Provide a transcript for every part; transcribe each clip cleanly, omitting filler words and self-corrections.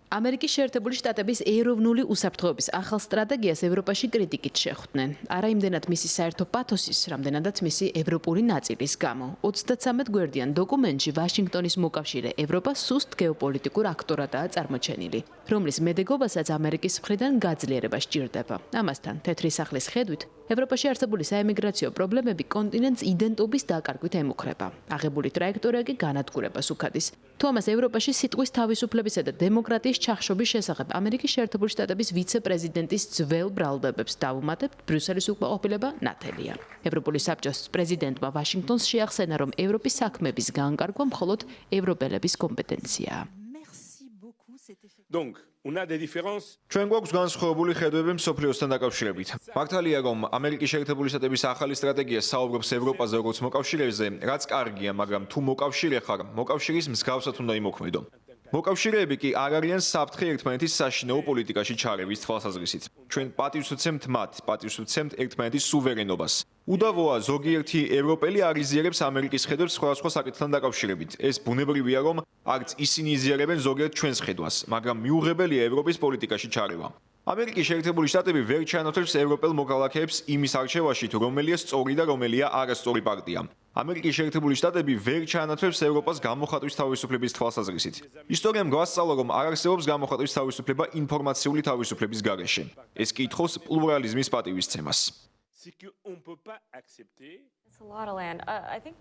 ამერიკის შეერთებული შტატების ეროვნული უსაფრთხოების ახალ სტრატეგიას ევროპაში კრიტიკით შეხვდნენ. არა იმდენად მისი საერთო პათოსის, რამდენადაც მისი ევროპული ნაწილის გამო. 33 გვერდიან დოკუმენტში ვაშინგტონის მოკავშირე ევროპა სუსტ გეოპოლიტიკურ აქტორადაა წარმოჩენილი, რომლის მედეგობასაც ამერიკის მხრიდან გაძლიერება სჭირდება. ამასთან, თეთრი სახლის ხედვით, ევროპაში არსებული საემიგრაციო პრობლემები კონტინენტს იდენტობის დაკარგვით ემუქრება. აღებული ტრაექტორია კი განადგურებას უქადის. თუ ამას ევროპაში სიტყვის თავისუფლებისა და დემოკრატიის ჩახშობის შესახებ ამერიკის შეერთებული შტატების ვიცე-პრეზიდენტის ძველ ბრალდებებს დავუმატებთ, ბრიუსელის უკმაყოფილება ნათელია. ევროპული საბჭოს პრეზიდენტმა ვაშინგტონს შეახსენა, რომ ევროპის საქმეების განკარგვა მხოლოდ ევროპელების კომპეტენციაა. ჩვენ გვაქვს განსხვავებული ხედვები მსოფლიოსთან დაკავშირებით. მართალია, რომ ამერიკის შეერთებული შტატების ახალი სტრატეგია საუბრობს ევროპაზე როგორც მოკავშირეზე, რაც კარგია, მაგრამ თუ მოკავშირე ხარ, მოკავშირის მსგავსად უნდა იმოქმედო. მოკავშირეები კი არ არიან საფრთხე ერთმანეთის საშინაო პოლიტიკაში ჩარევის თვალსაზრისით. ჩვენ პატივს ვცემთ მათ, პატივს ვცემთ ერთმანეთის სუვერენობას. უდავოა, ზოგიერთი ევროპელი არ იზიარებს ამერიკის ხედვებს სხვადასხვა საკითხთან დაკავშირებით. ეს ბუნებრივია, რომ არც ისინი იზიარებენ ზოგიერთ ჩვენს ხედვას, მაგრამ მიუღებელია ევროპის პოლიტიკაში ჩარევა. ამერიკის შეერთებული შტატები ვერ ჩაანაცვლებს ევროპელ მოქალაქეებს იმის არჩევაში, თუ რომელია სწორი და რომელია არასწორი პარტია. ამერიკის შეერთებული შტატები ვერ ჩაანაცვლებს ევროპას გამოხატვის თავისუფლების თვალსაზრისით. ისტორიამ გვასწავლა, რომ არ არსებობს გამოხატვის თავისუფლება ინფორმაციული თავისუფლების გარეშე. ეს კითხავს პლურალიზმის პატივისცემას.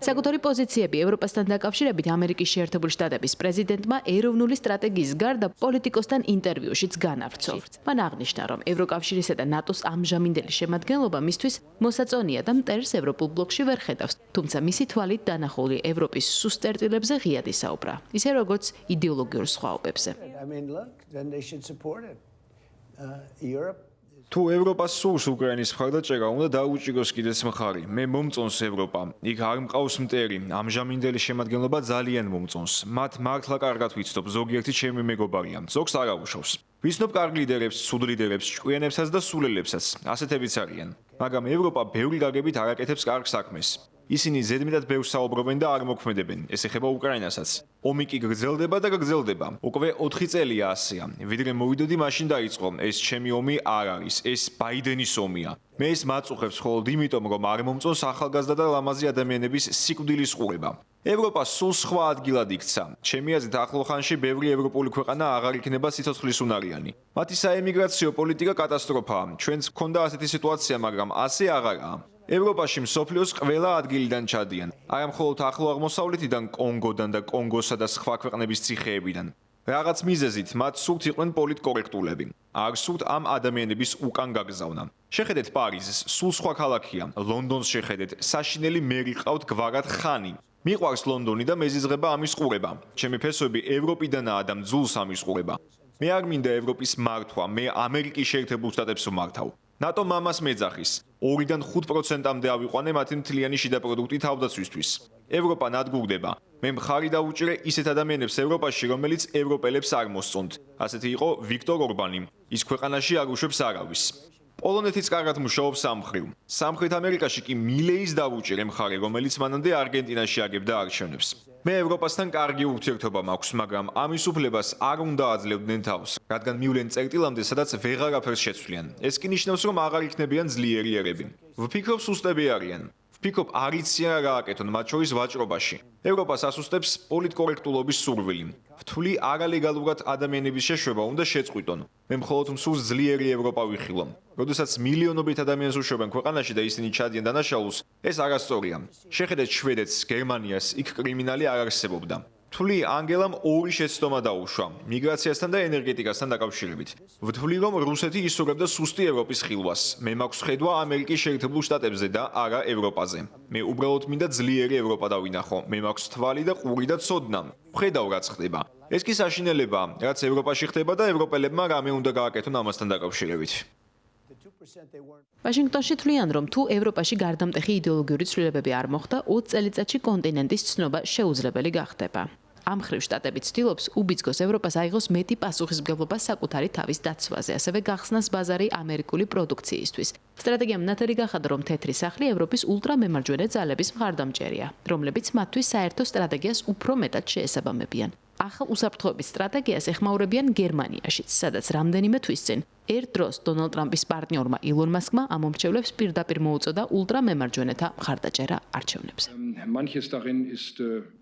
საკუთარი პოზიციები ევროპასთან დაკავშირებით ამერიკის შეერთებული შტატების პრეზიდენტმა ეროვნული სტრატეგიის გარდა პოლიტიკოსთან ინტერვიუშიც განავრცო. მან აღნიშნა, რომ ევროკავშირისა და ნატოს ამჟამინდელი შემადგენლობა მისთვის მოსაწონია და მტერს ევროპულ ბლოკში ვერ ხედავს, თუმცა მისი თვალით დანახული ევროპის სუსტ წერტილებზე ღიად ისაუბრა, ისე როგორც იდეოლოგიურ სხვაობებზე. თუ ევროპას სურს უკრაინის მხარდაჭერა, უნდა დაუჭიროს კიდეც მხარი. მე მომწონს ევროპა. იქ არ მყავს მტერი. ამჟამინდელი შემადგენლობა ძალიან მომწონს. მათ მართლა კარგად ვიცნობ, ზოგიერთი ჩემი მეგობარია. ზოგს არ აუშავს. ვიცნობ კარგ ლიდერებს, ცუდ ლიდერებს, ჭკვიანებსაც და სულელებსაც. ასეთებიც არიან. მაგრამ ევროპა ბევრი გაგებით არ აკეთებს კარგ საქმეს. ისინი ზედმეტად ბევრს საუბრობენ და არ მოქმედებენ. ეს ეხება უკრაინასაც. ომი კი გრძელდება და გრძელდება. უკვე 4 წელია ასეა. ვიდრე მოვიდოდი, მაშინ დაიწყო. ეს ჩემი ომი არ არის, ეს ბაიდენის ომია. მე ეს მაწუხებს მხოლოდ იმიტომ, რომ არ მომწონს ახალგაზრდა და ლამაზი ადამიანების სიკვდილის ყურება. ევროპა სულ სხვა ადგილად იქცა. ჩემი აზრით, ახლო ხანში ბევრი ევროპული ქვეყანა აღარ იქნება სიცოცხლისუნარიანი. მათი საემიგრაციო პოლიტიკა კატასტროფაა. ჩვენც გქონდა ასეთი სიტუაცია, მაგრამ ასე აღარაა. ევროპაში მსოფლიოს ყველა ადგილიდან ჩადიან. არა მხოლოდ ახლო აღმოსავლეთიდან, კონგოდან და კონგოსა და სხვა ქვეყნების ციხეებიდან. რაღაც მიზეზით მათ სურთ იყვნენ პოლიტკორექტულები. არ სურთ ამ ადამიანების უკან გაგზავნა. შეხედეთ პარიზს, სულ სხვა ქალაქია. ლონდონს შეხედეთ, საშინელი მერი ყავთ გვარად ხანი. მიყვარს ლონდონი და მეზიზღება ამის ყურება. ჩემი ფესვები ევროპიდანაა და მძულს ამის ყურება. მე არ მინდა ევროპის მართვა, მე ამერიკის შეერთებულ შტატებს ვმართავ. ნატო მამას მეძახის. 2-დან 5%-მდე ავიყვანე მათი მთლიანი შიდა პროდუქტი თავდაცვისთვის. ევროპა ნადგურდება. მე მხარი დავუჭირე ისეთ ადამიანებს ევროპაში, რომელიც ევროპელებს არ მოსწონთ. ასეთი იყო ვიქტორ ორბანი. ის ქვეყანაში არ უშვებს არავის. პოლონეთიც კარგად მუშაობს ამ მხრივ. სამხრეთ ამერიკაში კი მილეის დავუჭირე მხარე, რომელიც მანამდე არგენტინაში აგებდა არჩევნებს. მე ევროპასთან კარგი ურთიერთობა მაქვს, მაგრამ ამის უფლებას არ უნდა აძლევდნენ თავს, რადგან მივლენ წერტილამდე, სადაც ვეღარაფერს შეცვლიან. ეს კი ნიშნავს, რომ აღარ იქნებიან ძლიერი ერები. ვფიქრობ, სუსტები არიან. ვფიქრობ, არ იციან რა გააკეთონ მათ შორის ვაჭრობაში. ევროპას ასუსტებს პოლიტკორექტულობის სურვილი. ვთვლი, არალეგალურად ადამიანების შეშვება უნდა შეწყვიტონ. მე მხოლოდ მსურს ძლიერი ევროპა ვიხილო. როდესაც მილიონობით ადამიანს უშვებენ ქვეყანაში და ისინი ჩადიან დანაშაულს, ეს არასწორია. შეხედეთ შვედეთს, გერმანიას, იქ კრიმინალი არ არსებობდა. ვთვლი, ანგელამ ორი შეცდომა დაუშვა, მიგრაციასთან და ენერგეტიკასთან დაკავშირებით. ვთვლი, რომ რუსეთი ისურვებდა სუსტი ევროპის ხილვას. მე მაქვს ხედვა ამერიკის შეერთებულ შტატებზე და არა ევროპაზე. მე უბრალოდ მინდა ძლიერი ევროპა დავინახო. მე მაქვს თვალი და ყური და ცოდნა. ვხედავ რაც ხდება. ეს კი საშინელებაა, რაც ევროპაში ხდება და ევროპელებმა რამე უნდა გააკეთონ ამასთან დაკავშირებით. ვაშინგტონში თვლიან, რომ თუ ევროპაში გარდამტეხი იდეოლოგიური ცვლილებები არ მოხდა, 20 წელიწადში კონტინენტის ცნობა შეუძლებელი გახდება. ამ მხრივ შტატები ცდილობს უბიძგოს ევროპას აიღოს მეტი პასუხისმგებლობა საკუთარი თავის დაცვაზე, ასევე გახსნას ბაზარი ამერიკული პროდუქციისთვის. სტრატეგიამ ნათელი გახადა, რომ თეთრი სახლი ევროპის ულტრამემარჯვენე ძალების მხარდამჭერია, რომლებიც მათთვის საერთო სტრატეგიას უფრო მეტად შეესაბამებიან. ახალ უსაფრთხოების სტრატეგიას ეხმაურებიან გერმანიაშიც, სადაც რამდენიმე თვის წინ ერთ დროს დონალდ ტრამპის პარტნიორმა ილონ მასკმა ამ მომრჩევლებს პირდაპირ მოუწოდა ულტრამემარჯვენეთა მხარდაჭერა არჩევნებზე.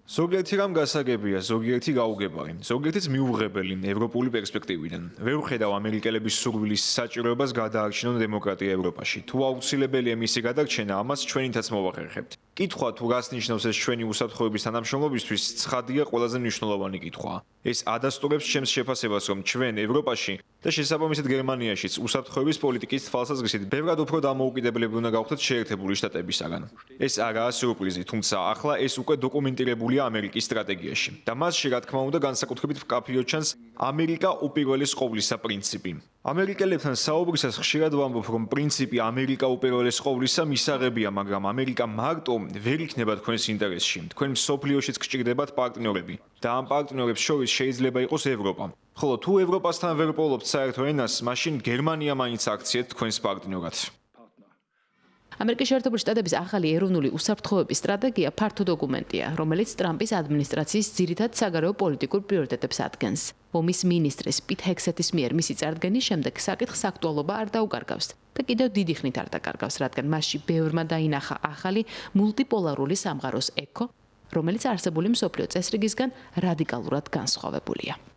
ზოგიერთი რამ გასაგებია, ზოგიერთი გაუგებარი, ზოგიერთიც მიუღებელი ევროპული პერსპექტივიდან. ვერ ვხედავ ამერიკელების სურვილის საჭიროებას გადაარჩინონ დემოკრატია ევროპაში. თუ აუცილებელია მისი გადარჩენა, ამას ჩვენითაც მოვახერხებთ. კითხვა თუ რას ნიშნავს ეს ჩვენი უსაფრთხოების თანამშრომლობისთვის, ცხადია ყველაზე მნიშვნელოვანი კითხვა. ეს ადასტურებს ჩემს შეფასებას, რომ ჩვენ ევროპაში და შესაბამისად გერმანიაშიც უსაფრთხოების პოლიტიკის თვალსაზრისით ბევრად უფრო დამოუკიდებლები უნდა გავხდეთ შეერთებული შტატებისაგან. ეს არაა სიურპრიზი, თუმცა ახლა ეს უკვე დოკუმენტირებულია ამერიკის სტრატეგიაში. და მასში, რა თქმა უნდა, განსაკუთრებით მკაფიოდ ჩანს ამერიკა უპირველეს ყოვლისა პრინციპი. ამერიკელებთან საუბრისას ხშირად ვამბობ, რომ პრინციპი ამერიკა უპირველეს ყოვლისა მისაღებია, მაგრამ ამერიკა მარტო ვერ იქნება თქვენს ინტერესში. თქვენ მსოფლიოშიც გჭირდებათ პარტნიორები და ამ პარტნიორებს შორის შეიძლება იყოს ევროპა. ხოლო თუ ევროპასთან ვერ პოულობთ საერთო ენას, მაშინ გერმანია მაინც აქციეთ თქვენს პარტნიორად. ამერიკის შეერთებული შტატების ახალი ეროვნული უსაფრთხოების სტრატეგია ფართო დოკუმენტია, რომელიც ტრამპის ადმინისტრაციის ძირითად საგარეო პოლიტიკურ პრიორიტეტებს ადგენს. ომის მინისტრის პიტ ჰექსეთის მიერ მისი წარდგენის შემდეგ საკითხს აქტუალობა არ დაუკარგავს და კიდევ დიდი ხნით არ დაკარგავს, რადგან მასში ბევრმა დაინახა ახალი მულტიპოლარული სამყაროს ექო, რომელიც არსებული მსოფლიო წესრიგისგან რადიკალურად განსხვავებულია.